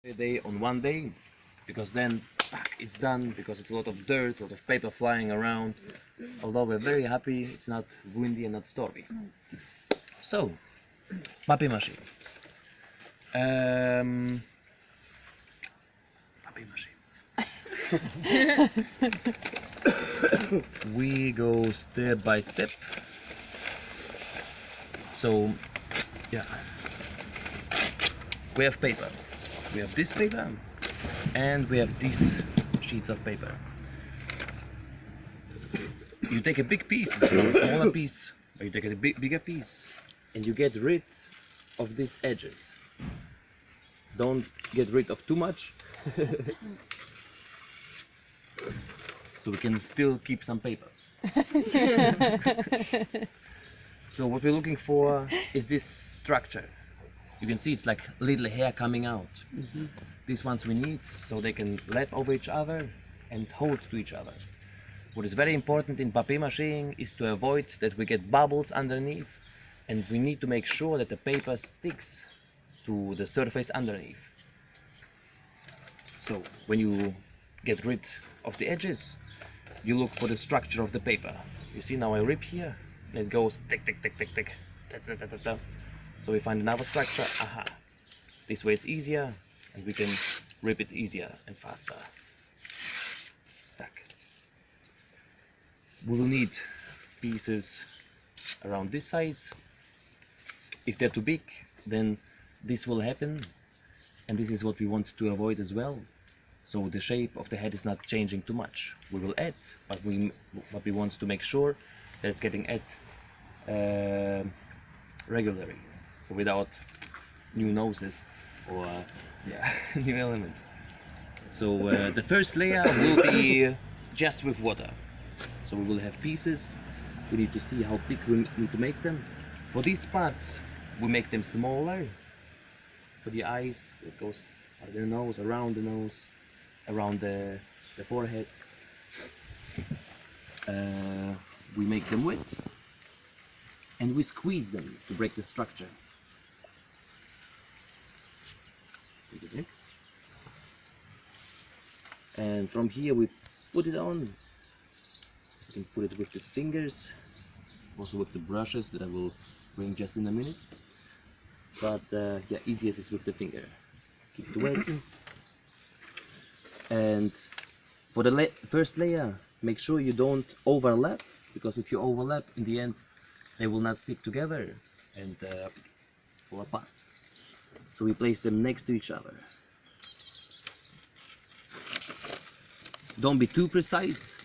a day on one day, because then it's done, because it's a lot of dirt, a lot of paper flying around. Although we're very happy it's not windy and not stormy. So, papier mâché. Papier mâché. We go step by step. So, yeah, we have paper. We have this paper, and we have these sheets of paper. You take a big piece, a smaller piece, or you take a bigger piece, and you get rid of these edges. Don't get rid of too much, so we can still keep some paper. So what we're looking for is this structure. You can see it's like little hair coming out. These ones we need so they can lap over each other and hold to each other. What is very important in papier mâchéing is to avoid that we get bubbles underneath, and we need to make sure that the paper sticks to the surface underneath. So when you get rid of the edges, you look for the structure of the paper. You see now I rip here and it goes tick tick tick tick tick ta, ta, ta, ta, ta. So we find another structure. Aha, this way it's easier and we can rip it easier and faster. Tack. We will need pieces around this size. If they're too big, then this will happen, and this is what we want to avoid as well. So the shape of the head is not changing too much. We will add, but we want to make sure that it's getting add regularly, so without new noses or new elements. So the first layer will be just with water. So we will have pieces. We need to see how big we need to make them. For these parts, we make them smaller. For the eyes, it goes under the nose, around the nose, around the forehead. We make them wet, and we squeeze them to break the structure. Take a drink. And from here we put it on. You can put it with the fingers, also with the brushes that I will bring just in a minute. But yeah, easiest is with the finger. Keep it wet. And for the first layer, make sure you don't overlap, because if you overlap, in the end they will not stick together and fall apart. So we place them next to each other. Don't be too precise.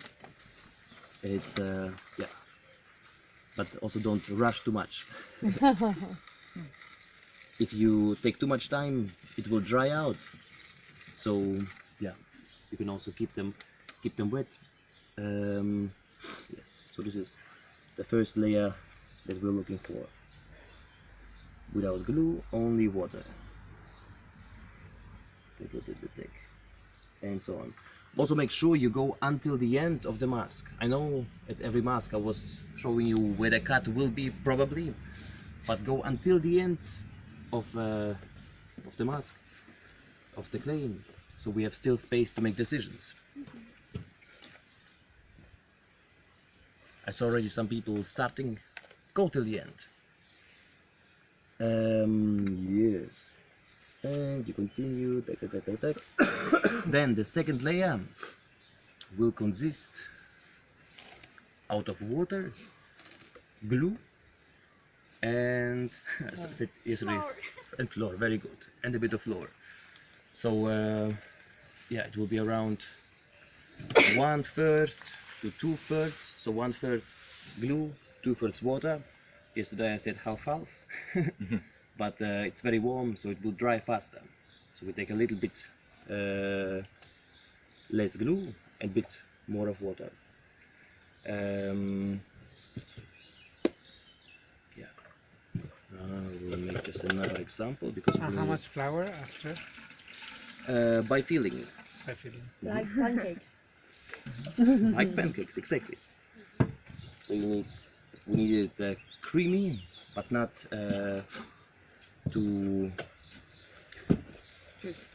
It's yeah, but also don't rush too much. If you take too much time, it will dry out. So yeah, you can also keep them wet. Yes, so this is the first layer that we're looking for. Without glue, only water. And so on. Also make sure you go until the end of the mask. I know at every mask I was showing you where the cut will be probably, but go until the end of the mask, of the clay, so we have still space to make decisions. I saw already some people starting. Go till the end. Yes. And you continue. Then the second layer will consist out of water, glue, and and flour. Very good. And a bit of flour. So yeah, it will be around 1/3 to 2/3. So 1/3 glue, 2/3 water. Yesterday I said half. But it's very warm, so it will dry faster. So we take a little bit less glue and a bit more of water. Yeah. We'll make just another example because how much flour after? By feeling. By feeling. Like pancakes. Like pancakes, exactly. So we need it creamy, but not too Juice.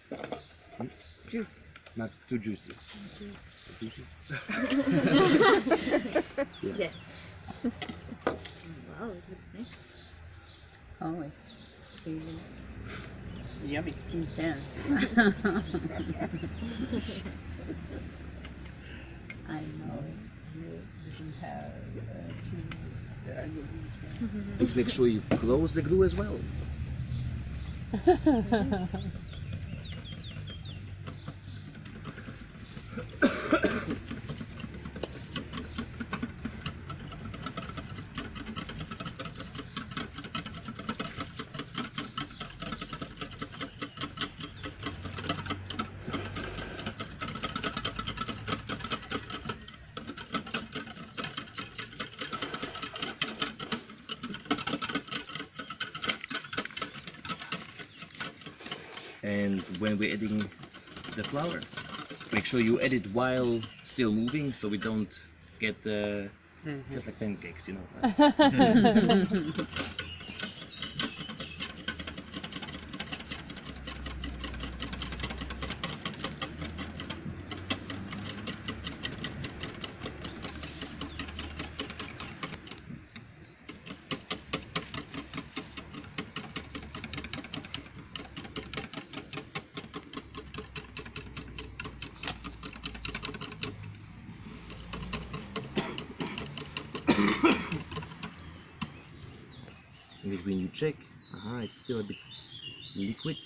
Juice. Not too juicy. Juicy? Yeah. Wow, it looks nice. Oh, it's really Yummy. intense. I know you didn't have cheese. Yeah, I will do this one. Let's make sure you close the glue as well. And when we're adding the flour, make sure you add it while still moving, so we don't get just like pancakes, you know. In between you check, it's still a bit liquid.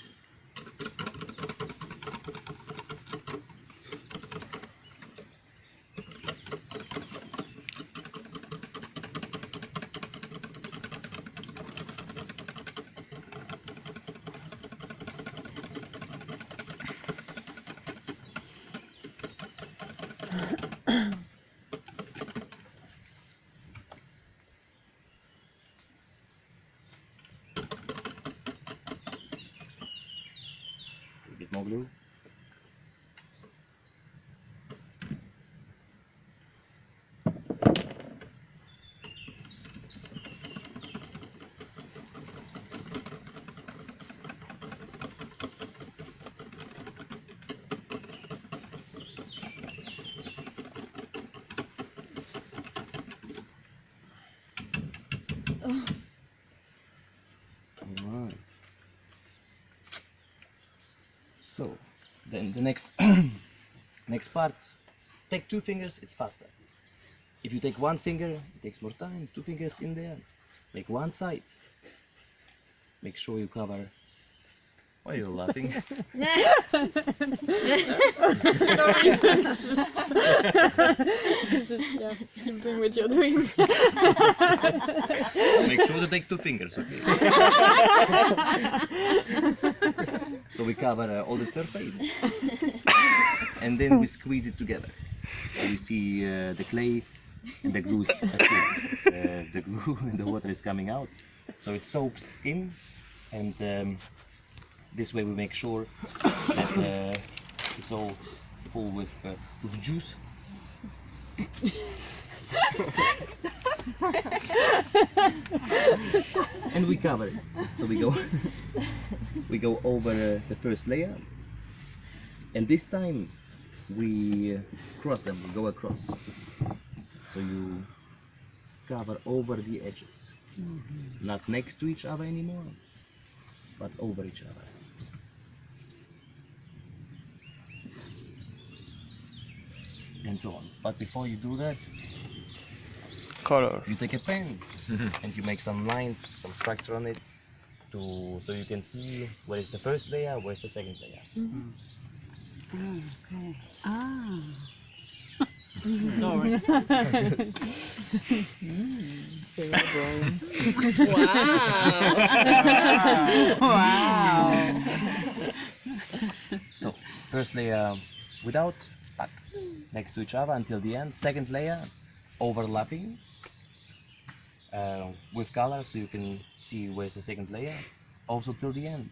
A bit more glue. Alright. So, then the next next part, take 2 fingers, it's faster. If you take 1 finger, it takes more time. 2 fingers in there, make one side. Make sure you cover. Why are you laughing? No reason, just yeah, keep doing what you're doing. Make sure to take 2 fingers, okay? So we cover all the surface, and then we squeeze it together. So you see the clay and the glue, the glue and the water is coming out. So it soaks in, and this way we make sure that it's all full with juice. And we cover it. So we go over the first layer, and this time we cross them. We go across. So you cover over the edges, not next to each other anymore, but over each other. And so on. But before you do that, Color. you take a pen and you make some lines, some structure on it, so you can see where is the first layer, where is the second layer. Okay. Ah. Alright. Cerebral. Wow. Wow. So first layer without, back, next to each other until the end. Second layer overlapping with color, so you can see where's the second layer, also till the end.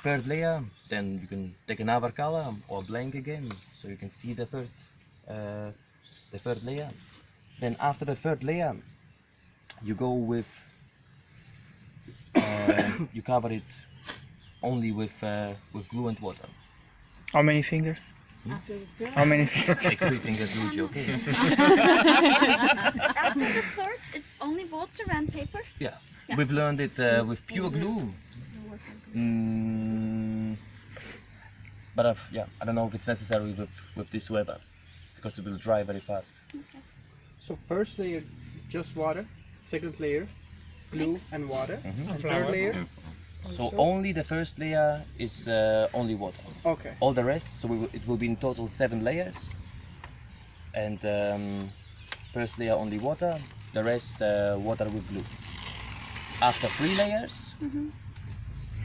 Third layer, then you can take another color or blank again, so you can see the third layer. Then after the third layer, you go with you cover it only with glue and water. How many fingers? After the third. How many fingers? Like 3 fingers, Luigi, okay? After the third, it's only water and paper. Yeah. Yeah. We've learned it with pure glue. But yeah, I don't know if it's necessary with this weather because it will dry very fast. So first layer, just water. Second layer, glue Mix. and water. Mhm. And third layer, So only the first layer is only water. okay. All the rest, so it will be in total 7 layers. And first layer only water, the rest water with glue. After 3 layers,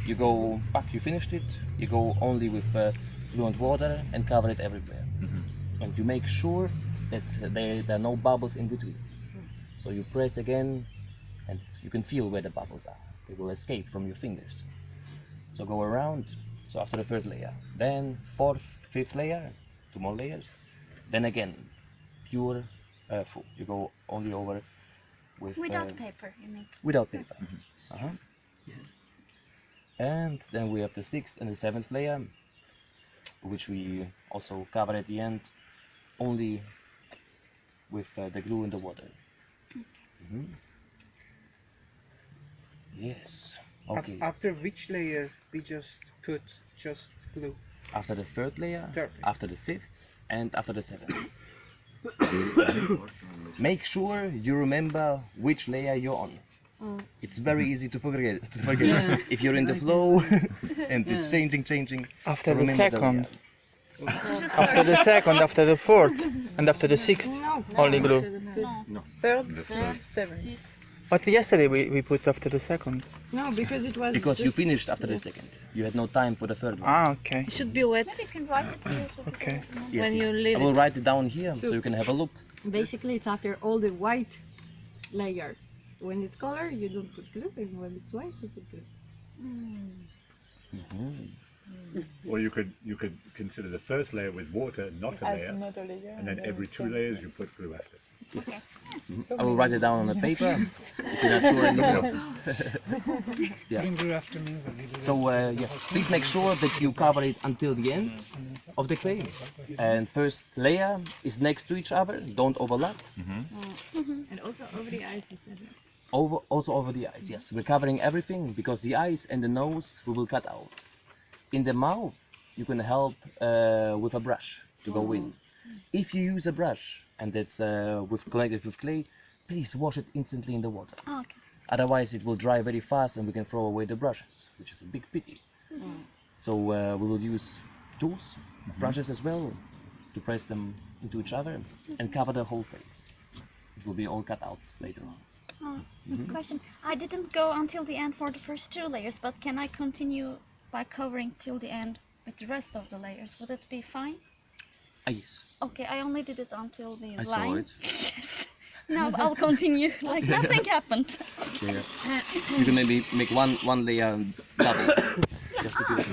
you go back, you finished it, you go only with glue and water and cover it everywhere. And you make sure that there are no bubbles in between. So you press again and you can feel where the bubbles are. They will escape from your fingers. So go around, so after the third layer, then 4th, 5th layer, 2 more layers, then again, pure full. You go only over with Without paper, you mean? without paper. Yes. And then we have the 6th and the 7th layer, which we also cover at the end, only with the glue and the water. Yes. Okay. After which layer we just put just glue? After the 3rd layer, Third. after the 5th, and after the 7th. Make sure you remember which layer you're on. It's very easy to forget. Yeah. If you're in the flow and it's changing. After so the remember second, layer. after the second, after the fourth, and after the sixth, only glue. No. Third, Third, seventh. But yesterday we put after the second. No, because it was Because you just finished after the second. You had no time for the third one. Ah, okay. It should be wet Maybe you can write it here. So Okay. people know. Yes, when you yes. leave I will it. write it down here so you can have a look. basically it's after all the white layer. When it's color, you don't put glue, and when it's white, you put glue. Or you could consider the first layer with water, not a as layer, not a layer. and then every it's 2 one. layers you put glue after. Okay. So I will many write it down on a paper if you're not sure anymore. Yeah. So yes, please make sure that you cover it until the end of the clay. And first layer is next to each other, don't overlap. And also over the eyes, you said. Also over the eyes, yes. We're covering everything because the eyes and the nose we will cut out. In the mouth, you can help with a brush to go in. If you use a brush and it's connected with clay, please wash it instantly in the water. Oh, okay. Otherwise, it will dry very fast and we can throw away the brushes, which is a big pity. So we will use tools, brushes as well, to press them into each other and cover the whole face. It will be all cut out later on. Question. I didn't go until the end for the first 2 layers, but can I continue by covering till the end with the rest of the layers? Would it be fine? Ah, yes. Okay, I only did it until the I line. saw it. Yes. Now I'll continue like nothing happened. Yeah. You can maybe make one layer double. Just to do it.